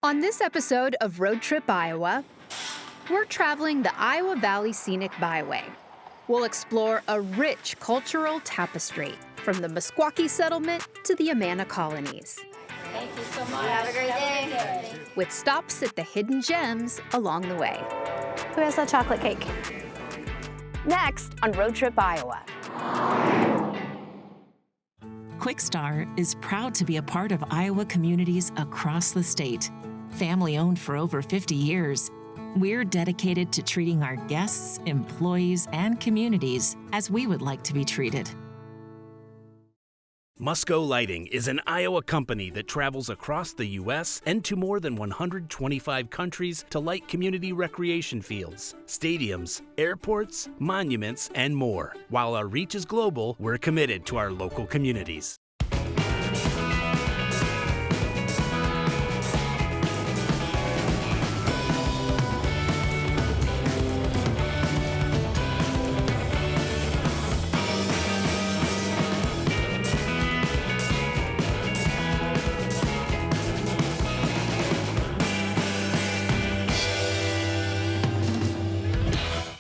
On this episode of Road Trip Iowa, we're traveling the Iowa Valley Scenic Byway. We'll explore a rich cultural tapestry from the Meskwaki settlement to the Amana colonies. Thank you so much. Have a great day. With stops at the hidden gems along the way. Who has that chocolate cake? Next on Road Trip Iowa. Quickstar is proud to be a part of Iowa communities across the state. Family-owned for over 50 years, we're dedicated to treating our guests, employees, and communities as we would like to be treated. Musco Lighting is an Iowa company that travels across the U.S. and to more than 125 countries to light community recreation fields, stadiums, airports, monuments, and more. While our reach is global, we're committed to our local communities.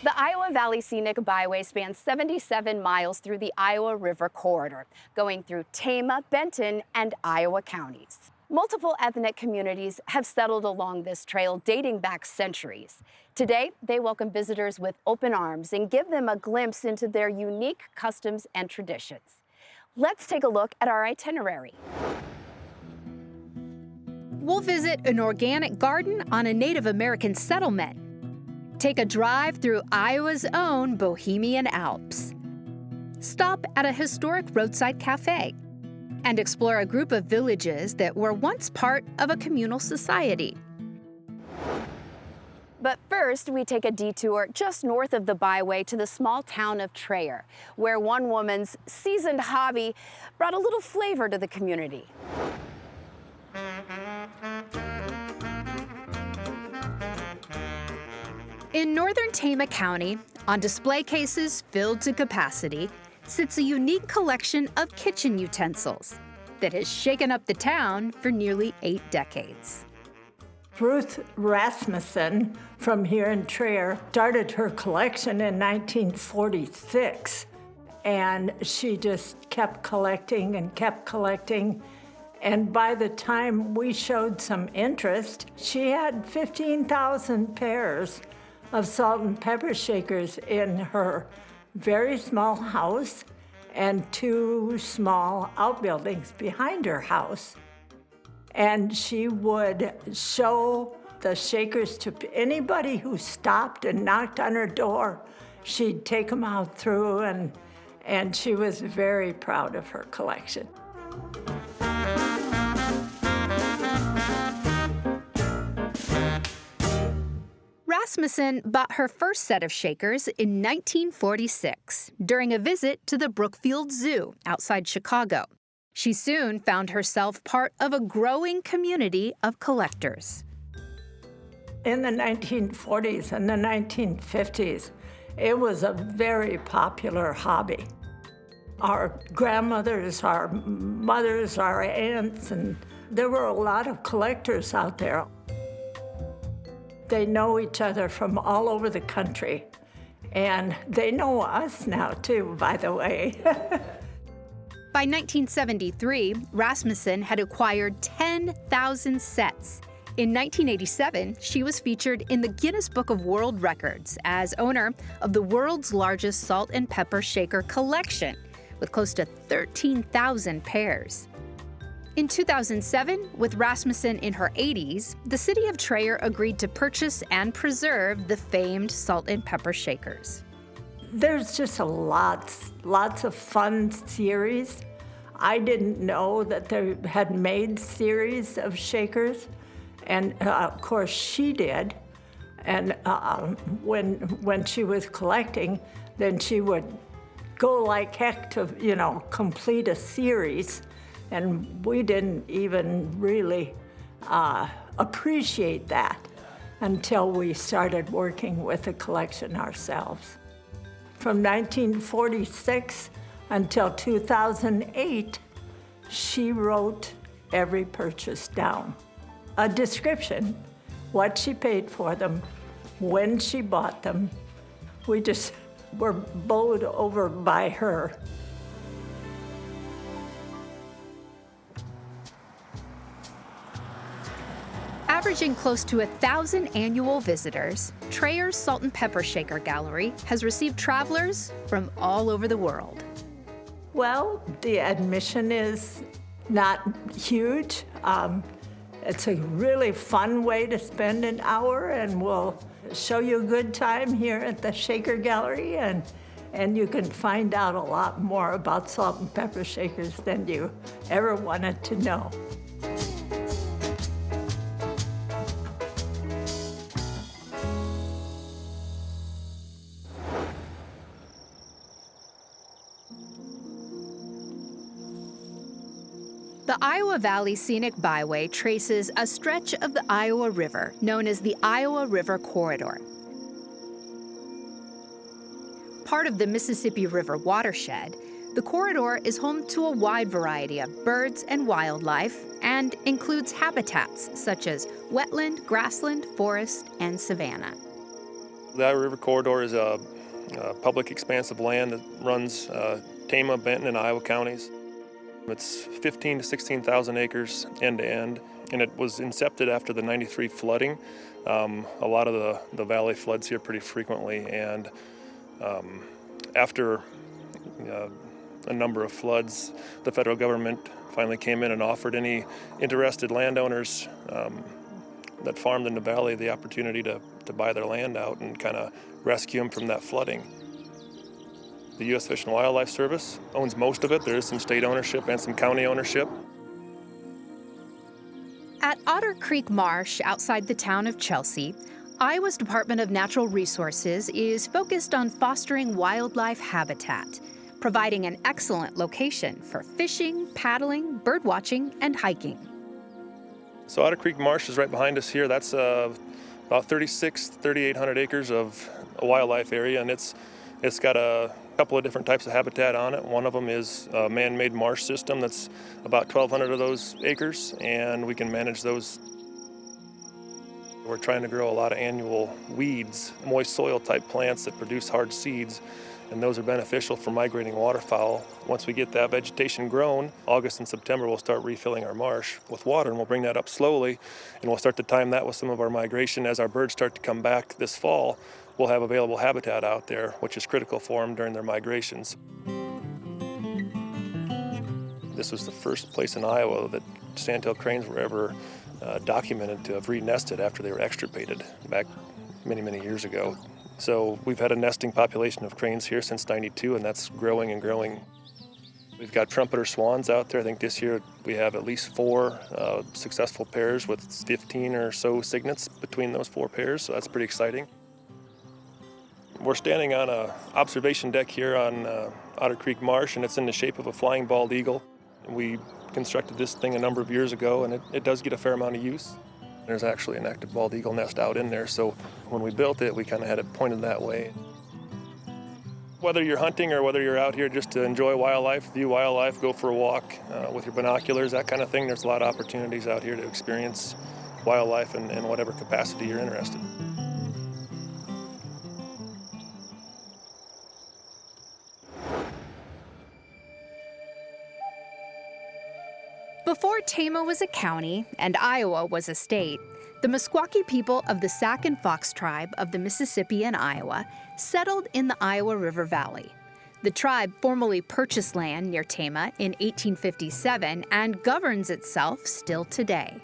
The Iowa Valley Scenic Byway spans 77 miles through the Iowa River corridor, going through Tama, Benton, and Iowa counties. Multiple ethnic communities have settled along this trail dating back centuries. Today, they welcome visitors with open arms and give them a glimpse into their unique customs and traditions. Let's take a look at our itinerary. We'll visit an organic garden on a Native American settlement. Take a drive through Iowa's own Bohemian Alps. Stop at a historic roadside cafe and explore a group of villages that were once part of a communal society. But first, we take a detour just north of the byway to the small town of Traer, where one woman's seasoned hobby brought a little flavor to the community. In northern Tama County, on display cases filled to capacity, sits a unique collection of kitchen utensils that has shaken up the town for nearly 8 decades. Ruth Rasmussen from here in Traer started her collection in 1946, and she just kept collecting and kept collecting. And by the time we showed some interest, she had 15,000 pairs of salt and pepper shakers in her very small house and 2 small outbuildings behind her house. And she would show the shakers to anybody who stopped and knocked on her door. She'd take them out through, and she was very proud of her collection. Rasmussen bought her first set of shakers in 1946 during a visit to the Brookfield Zoo outside Chicago. She soon found herself part of a growing community of collectors. In the 1940s and the 1950s, it was a very popular hobby. Our grandmothers, our mothers, our aunts, and there were a lot of collectors out there. They know each other from all over the country, and they know us now too, by the way. By 1973, Rasmussen had acquired 10,000 sets. In 1987, she was featured in the Guinness Book of World Records as owner of the world's largest salt and pepper shaker collection, with close to 13,000 pairs. In 2007, with Rasmussen in her 80s, the city of Traer agreed to purchase and preserve the famed salt and pepper shakers. There's just lots of fun series. I didn't know that they had made series of shakers, and of course she did. And when she was collecting, then she would go like heck to, complete a series. And we didn't even really appreciate that until we started working with the collection ourselves. From 1946 until 2008, she wrote every purchase down. a description, what she paid for them, when she bought them. We just were bowled over by her. Averaging close to 1,000 annual visitors, Trayer's Salt and Pepper Shaker Gallery has received travelers from all over the world. Well, the admission is not huge. It's a really fun way to spend an hour, and we'll show you a good time here at the Shaker Gallery, and you can find out a lot more about salt and pepper shakers than you ever wanted to know. The Iowa Valley Scenic Byway traces a stretch of the Iowa River known as the Iowa River Corridor. Part of the Mississippi River watershed, the corridor is home to a wide variety of birds and wildlife and includes habitats such as wetland, grassland, forest, and savanna. The Iowa River Corridor is a public expanse of land that runs Tama, Benton, and Iowa counties. It's 15 to 16,000 acres end to end, and it was incepted after the '93 flooding. A lot of the valley floods here pretty frequently, and after a number of floods, the federal government finally came in and offered any interested landowners that farmed in the valley the opportunity to buy their land out and kind of rescue them from that flooding. The U.S. Fish and Wildlife Service owns most of it. There is some state ownership and some county ownership. At Otter Creek Marsh, outside the town of Chelsea, Iowa's Department of Natural Resources is focused on fostering wildlife habitat, providing an excellent location for fishing, paddling, birdwatching, and hiking. So Otter Creek Marsh is right behind us here. That's about 3,800 acres of a wildlife area, and it's got a couple of different types of habitat on it. One of them is a man-made marsh system that's about 1,200 of those acres, and we can manage those. We're trying to grow a lot of annual weeds, moist soil type plants that produce hard seeds, and those are beneficial for migrating waterfowl. Once we get that vegetation grown, August and September we'll start refilling our marsh with water, and we'll bring that up slowly, and we'll start to time that with some of our migration. As our birds start to come back this fall, we'll have available habitat out there, which is critical for them during their migrations. This was the first place in Iowa that sandtail cranes were ever documented to have re-nested after they were extirpated back many, many years ago. So we've had a nesting population of cranes here since '92, and that's growing and growing. We've got trumpeter swans out there. I think this year we have at least 4 successful pairs with 15 or so cygnets between those 4 pairs, so that's pretty exciting. We're standing on an observation deck here on Otter Creek Marsh, and it's in the shape of a flying bald eagle. We constructed this thing a number of years ago, and it does get a fair amount of use. There's actually an active bald eagle nest out in there, so when we built it, we kind of had it pointed that way. Whether you're hunting or whether you're out here just to enjoy wildlife, view wildlife, go for a walk with your binoculars, that kind of thing, there's a lot of opportunities out here to experience wildlife in whatever capacity you're interested. Before Tama was a county and Iowa was a state, the Meskwaki people of the Sac and Fox tribe of the Mississippi and Iowa settled in the Iowa River Valley. The tribe formally purchased land near Tama in 1857 and governs itself still today.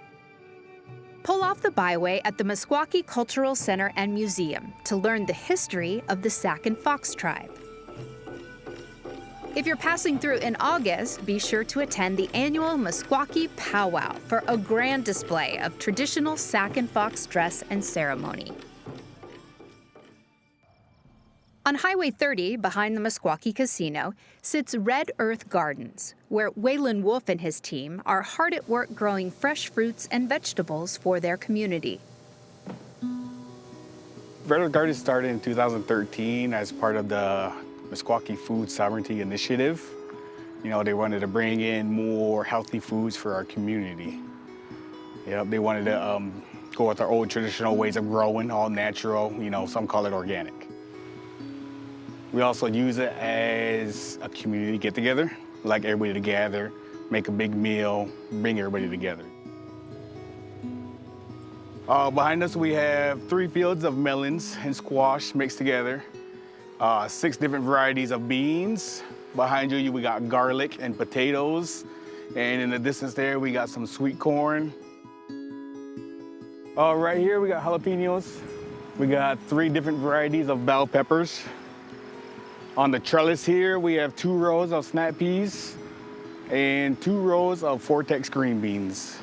Pull off the byway at the Meskwaki Cultural Center and Museum to learn the history of the Sac and Fox tribe. If you're passing through in August, be sure to attend the annual Meskwaki Powwow for a grand display of traditional Sac and Fox dress and ceremony. On Highway 30, behind the Meskwaki Casino, sits Red Earth Gardens, where Waylon Wolf and his team are hard at work growing fresh fruits and vegetables for their community. Red Earth Gardens started in 2013 as part of the Meskwaki Food Sovereignty Initiative. You know, they wanted to bring in more healthy foods for our community. Yep, they wanted to go with our old traditional ways of growing, all natural, you know, some call it organic. We also use it as a community get-together, like everybody to gather, make a big meal, bring everybody together. Behind us, we have 3 fields of melons and squash mixed together, 6 different varieties of beans. Behind you, we got garlic and potatoes. And in the distance there, we got some sweet corn. Right here, we got jalapenos. We got 3 different varieties of bell peppers. On the trellis here, we have 2 rows of snap peas and 2 rows of Vortex green beans.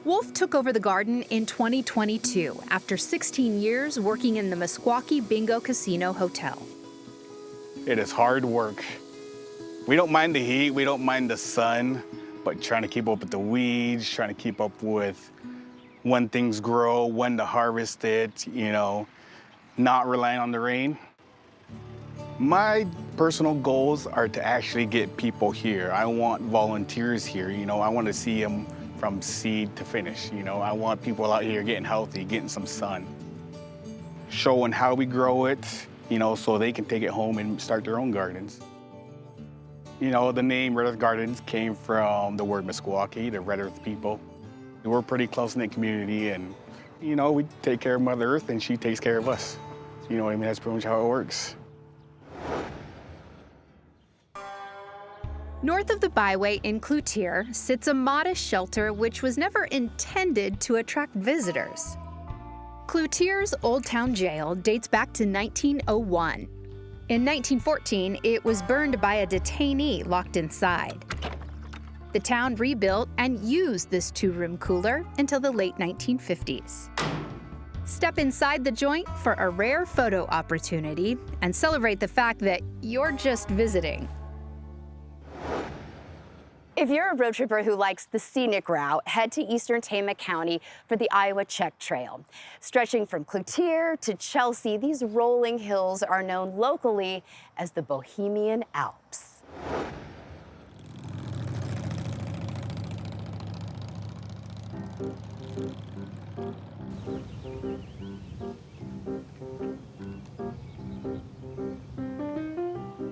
Wolf took over the garden in 2022 after 16 years working in the Meskwaki Bingo Casino Hotel. It is hard work. We don't mind the heat, we don't mind the sun, but trying to keep up with the weeds, trying to keep up with when things grow, when to harvest it, you know, not relying on the rain. My personal goals are to actually get people here. I want volunteers here, you know, I want to see them from seed to finish, you know. I want people out here getting healthy, getting some sun, showing how we grow it, you know, so they can take it home and start their own gardens. You know, the name Red Earth Gardens came from the word Meskwaki, the Red Earth people. We're a pretty close-knit community, and, you know, we take care of Mother Earth and she takes care of us. You know what I mean? That's pretty much how it works. North of the byway in Cloutier sits a modest shelter which was never intended to attract visitors. Cloutier's Old Town Jail dates back to 1901. In 1914, it was burned by a detainee locked inside. The town rebuilt and used this 2-room cooler until the late 1950s. Step inside the joint for a rare photo opportunity and celebrate the fact that you're just visiting. If you're a road tripper who likes the scenic route, head to eastern Tama County for the Iowa Czech Trail. Stretching from Cloutier to Chelsea, these rolling hills are known locally as the Bohemian Alps.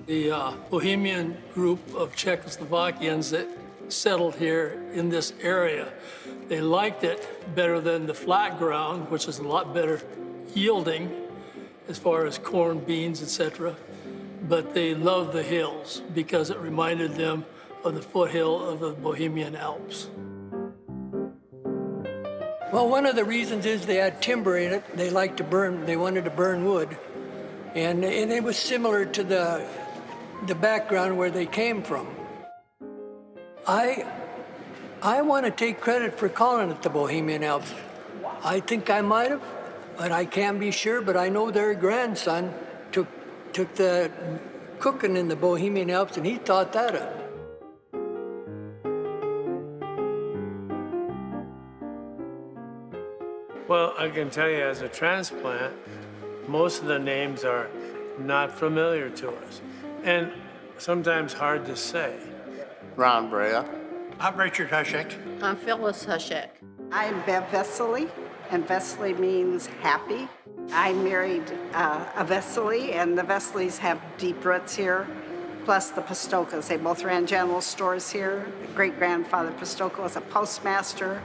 The Bohemian group of Czechoslovakians that settled here in this area, they liked it better than the flat ground, which is a lot better yielding as far as corn, beans, etc. But they loved the hills because it reminded them of the foothill of the Bohemian Alps. Well, one of the reasons is they had timber in it. They liked to burn, they wanted to burn wood. And it was similar to the background where they came from. I want to take credit for calling it the Bohemian Alps. I think I might have, but I can't be sure, but I know their grandson took the cooking in the Bohemian Alps and he thought that up. Well, I can tell you as a transplant, most of the names are not familiar to us, and sometimes hard to say. Ron Brea. I'm Richard Hushek. I'm Phyllis Hushek. I'm Bev Vesely, and Vesely means happy. I married a Vesely, and the Vesleys have deep roots here, plus the Postokas. They both ran general stores here. Great-grandfather Postoka was a postmaster.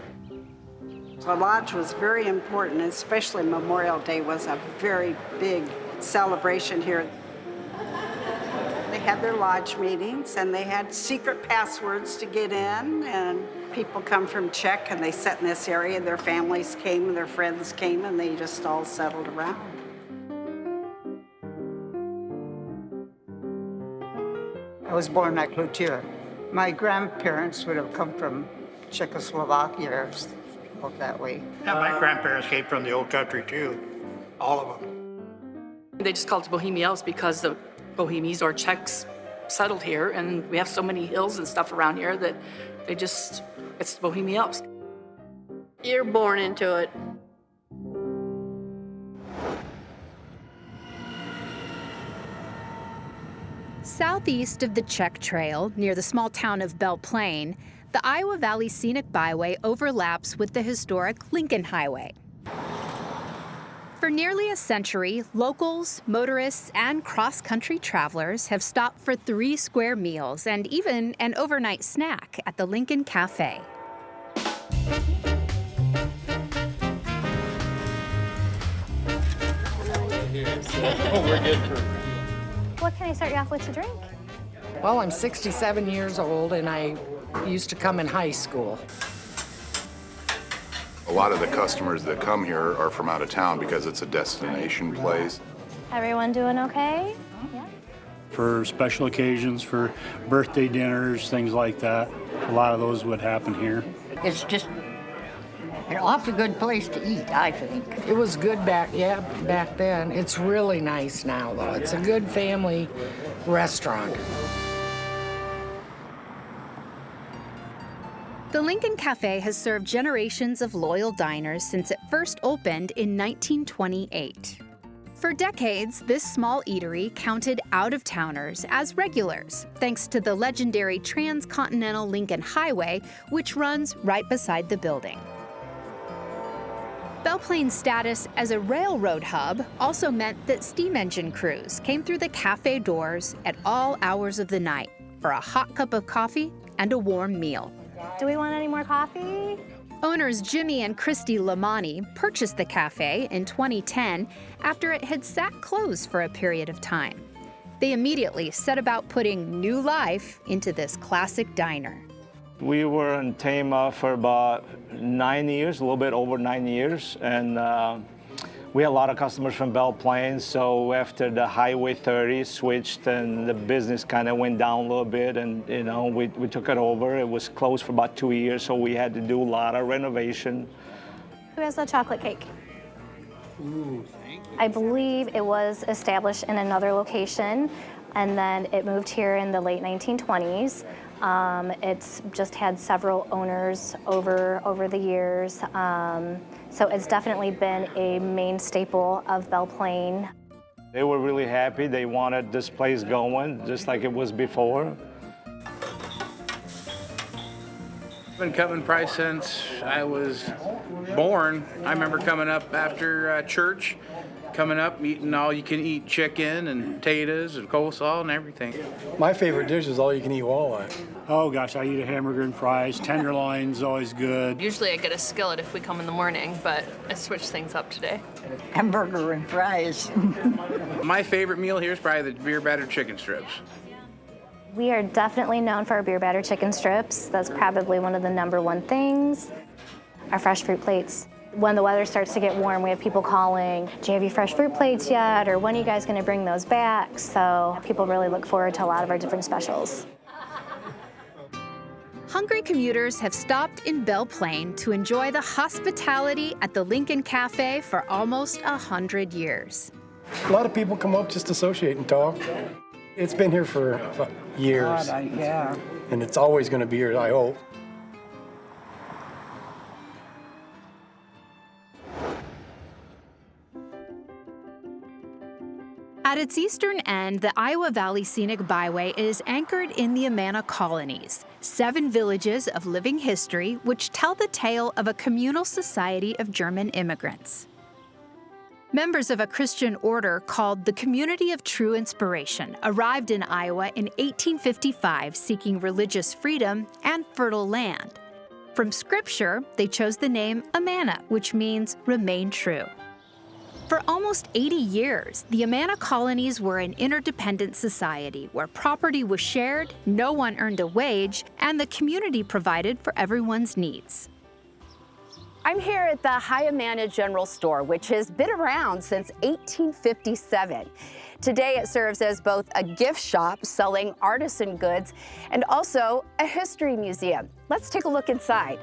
So lodge was very important, especially Memorial Day was a very big celebration here. They had their lodge meetings and they had secret passwords to get in, and people come from Czech and they sat in this area. Their families came and their friends came and they just all settled around. I was born at Cloutier. My grandparents would have come from Czechoslovakia or out that way. Yeah, my grandparents came from the old country too, all of them. They just called it Bohemian Alps because the Bohemies or Czechs settled here, and we have so many hills and stuff around here that it's the Bohemian Alps. You're born into it. Southeast of the Czech Trail, near the small town of Belle Plaine, The Iowa Valley Scenic Byway overlaps with the historic Lincoln Highway. For nearly a century, locals, motorists, and cross-country travelers have stopped for 3 square meals and even an overnight snack at the Lincoln Cafe. What can I start you off with to drink? Well, I'm 67 years old, and I used to come in high school. A lot of the customers that come here are from out of town because it's a destination place. Everyone doing okay? Yeah. For special occasions, for birthday dinners, things like that, a lot of those would happen here. It's just an awfully good place to eat, I think. It was good back then. It's really nice now, though. It's a good family restaurant. The Lincoln Cafe has served generations of loyal diners since it first opened in 1928. For decades, this small eatery counted out-of-towners as regulars, thanks to the legendary transcontinental Lincoln Highway, which runs right beside the building. Belle Plaine's status as a railroad hub also meant that steam engine crews came through the cafe doors at all hours of the night for a hot cup of coffee and a warm meal. Do we want any more coffee? Owners Jimmy and Christy Lamani purchased the cafe in 2010 after it had sat closed for a period of time. They immediately set about putting new life into this classic diner. We were in Tama for about 9 years, a little bit over 9 years, and we had a lot of customers from Belle Plaine, so after the Highway 30 switched and the business kind of went down a little bit, and we took it over. It was closed for about 2 years, so we had to do a lot of renovation. Who has the chocolate cake? Ooh, thank you. I believe it was established in another location, and then it moved here in the late 1920s. It's just had several owners over the years. So it's definitely been a main staple of Belle Plaine. They were really happy. They wanted this place going, just like it was before. I've been coming probably since I was born. I remember coming up after church, coming up, eating all-you-can-eat chicken and potatoes and coleslaw and everything. My favorite dish is all-you-can-eat walleye. Oh gosh, I eat a hamburger and fries. Tenderloin's always good. Usually I get a skillet if we come in the morning, but I switched things up today. Hamburger and fries. My favorite meal here is probably the beer battered chicken strips. We are definitely known for our beer batter chicken strips. That's probably one of the #1 things. Our fresh fruit plates. When the weather starts to get warm, we have people calling, do you have your fresh fruit plates yet? Or when are you guys gonna bring those back? So people really look forward to a lot of our different specials. Hungry commuters have stopped in Belle Plaine to enjoy the hospitality at the Lincoln Cafe for almost 100 years. A lot of people come up just to associate and talk. It's been here for years. God, yeah. And it's always going to be here, I hope. At its eastern end, the Iowa Valley Scenic Byway is anchored in the Amana colonies, 7 villages of living history which tell the tale of a communal society of German immigrants. Members of a Christian order called the Community of True Inspiration arrived in Iowa in 1855 seeking religious freedom and fertile land. From scripture, they chose the name Amana, which means remain true. For almost 80 years, the Amana colonies were an interdependent society where property was shared, no one earned a wage, and the community provided for everyone's needs. I'm here at the Amana General Store, which has been around since 1857. Today it serves as both a gift shop selling artisan goods and also a history museum. Let's take a look inside.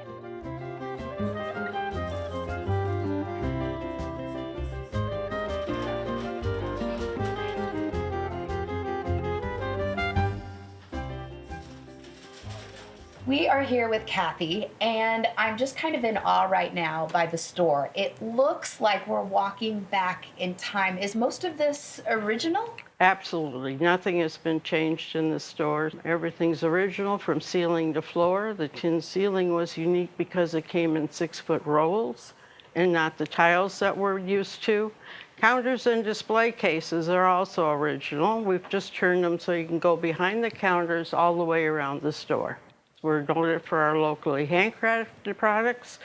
We are here with Kathy, and I'm just kind of in awe right now by the store. It looks like we're walking back in time. Is most of this original? Absolutely. Nothing has been changed in the store. Everything's original from ceiling to floor. The tin ceiling was unique because it came in 6-foot rolls and not the tiles that we're used to. Counters and display cases are also original. We've just turned them so you can go behind the counters all the way around the store. We're noted for our locally handcrafted products,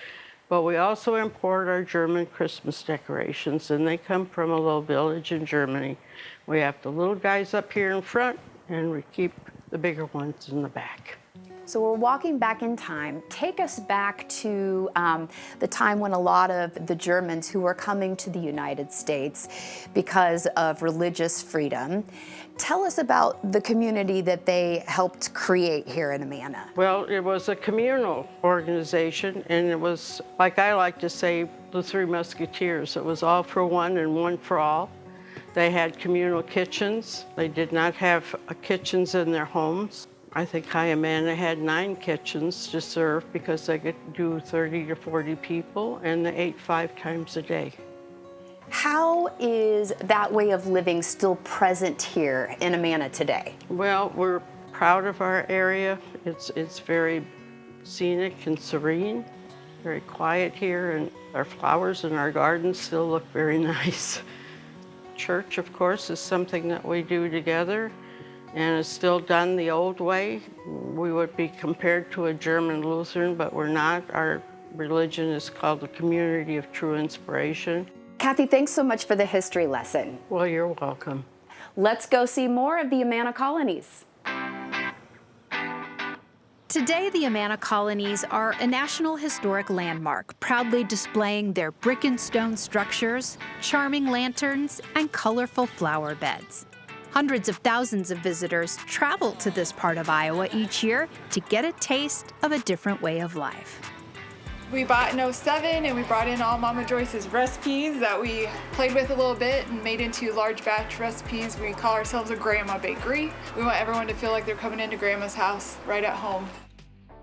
but we also import our German Christmas decorations, and they come from a little village in Germany. We have the little guys up here in front, and we keep the bigger ones in the back. So we're walking back in time. Take us back to the time when a lot of the Germans who were coming to the United States because of religious freedom. Tell us about the community that they helped create here in Amana. Well, it was a communal organization, and it was, like I like to say, the Three Musketeers. It was all for one and one for all. They had communal kitchens. They did not have kitchens in their homes. I think Amana had 9 kitchens to serve because they could do 30 to 40 people, and they ate 5 times a day. How is that way of living still present here in Amana today? Well, we're proud of our area. It's very scenic and serene, very quiet here, and our flowers in our gardens still look very nice. Church, of course, is something that we do together, and it's still done the old way. We would be compared to a German Lutheran, but we're not. Our religion is called the Community of True Inspiration. Kathy, thanks so much for the history lesson. Well, you're welcome. Let's go see more of the Amana colonies. Today, the Amana colonies are a National Historic Landmark, proudly displaying their brick and stone structures, charming lanterns, and colorful flower beds. Hundreds of thousands of visitors travel to this part of Iowa each year to get a taste of a different way of life. We bought in 07 and we brought in all Mama Joyce's recipes that we played with a little bit and made into large batch recipes. We call ourselves a grandma bakery. We want everyone to feel like they're coming into grandma's house right at home.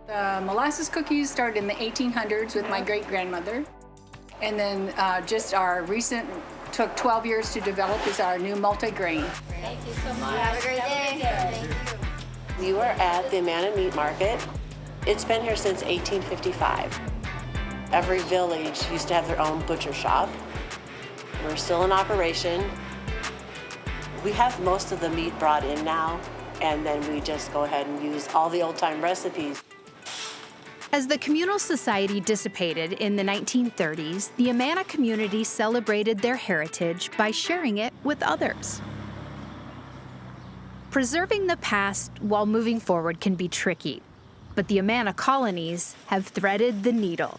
The molasses cookies started in the 1800s with my great-grandmother. And then just our recent, took 12 years to develop, is our new multi-grain. Thank you so much. Have a great day. Thank you. We were at the Amana Meat Market. It's been here since 1855. Every village used to have their own butcher shop. We're still in operation. We have most of the meat brought in now, and then we just go ahead and use all the old-time recipes. As the communal society dissipated in the 1930s, the Amana community celebrated their heritage by sharing it with others. Preserving the past while moving forward can be tricky, but the Amana colonies have threaded the needle.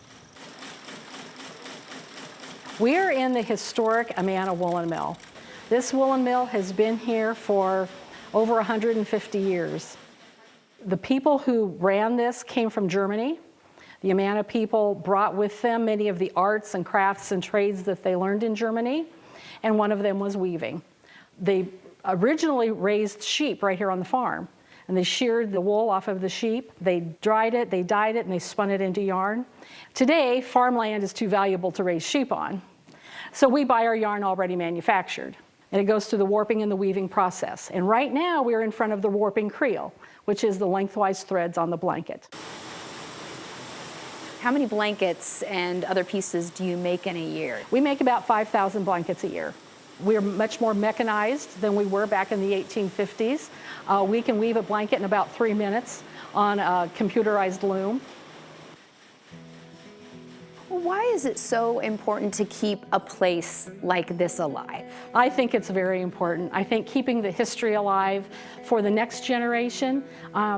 We are in the historic Amana woolen mill. This woolen mill has been here for over 150 years. The people who ran this came from Germany. The Amana people brought with them many of the arts and crafts and trades that they learned in Germany, and one of them was weaving. They originally raised sheep right here on the farm, and they sheared the wool off of the sheep. They dried it, they dyed it, and they spun it into yarn. Today, farmland is too valuable to raise sheep on, so we buy our yarn already manufactured, and it goes through the warping and the weaving process. And right now, we're in front of the warping creel, which is the lengthwise threads on the blanket. How many blankets and other pieces do you make in a year? We make about 5,000 blankets a year. We're much more mechanized than we were back in the 1850s. We can weave a blanket in about 3 minutes on a computerized loom. Why is it so important to keep a place like this alive? I think it's very important. I think keeping the history alive for the next generation,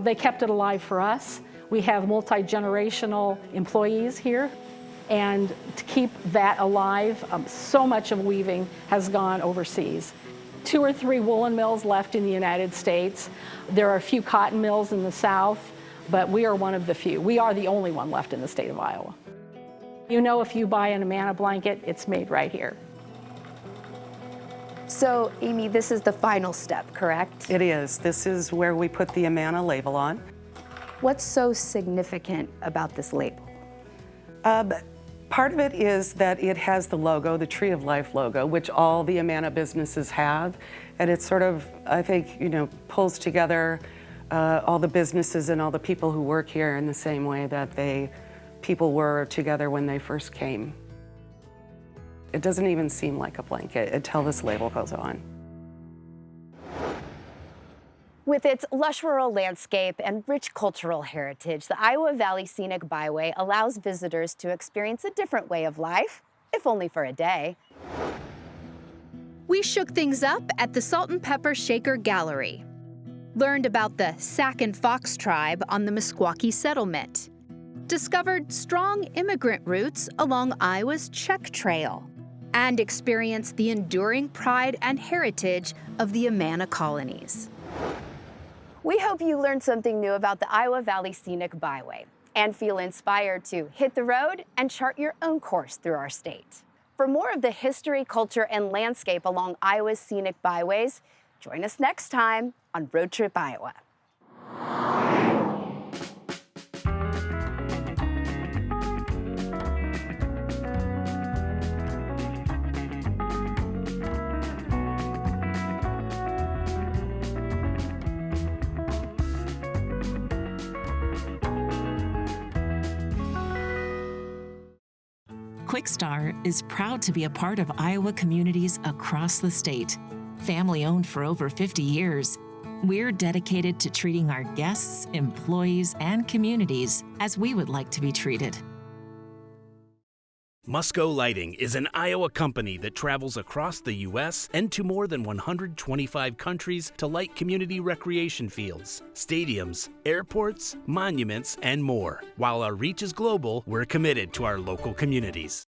they kept it alive for us. We have multi-generational employees here, and to keep that alive, so much of weaving has gone overseas. 2 or 3 woolen mills left in the United States. There are a few cotton mills in the South, but we are one of the few. We are the only one left in the state of Iowa. You know, if you buy an Amana blanket, it's made right here. So, Amy, this is the final step, correct? It is. This is where we put the Amana label on. What's so significant about this label? Part of it is that it has the logo, the Tree of Life logo, which all the Amana businesses have. And it sort of, I think, pulls together all the businesses and all the people who work here in the same way that people were together when they first came. It doesn't even seem like a blanket until this label goes on. With its lush rural landscape and rich cultural heritage, the Iowa Valley Scenic Byway allows visitors to experience a different way of life, if only for a day. We shook things up at the Salt and Pepper Shaker Gallery. Learned about the Sac and Fox tribe on the Meskwaki settlement. Discovered strong immigrant roots along Iowa's Czech Trail. And experienced the enduring pride and heritage of the Amana colonies. We hope you learned something new about the Iowa Valley Scenic Byway and feel inspired to hit the road and chart your own course through our state. For more of the history, culture, and landscape along Iowa's scenic byways, join us next time on Road Trip Iowa. Quickstar is proud to be a part of Iowa communities across the state. Family-owned for over 50 years, we're dedicated to treating our guests, employees, and communities as we would like to be treated. Musco Lighting is an Iowa company that travels across the U.S. and to more than 125 countries to light community recreation fields, stadiums, airports, monuments, and more. While our reach is global, we're committed to our local communities.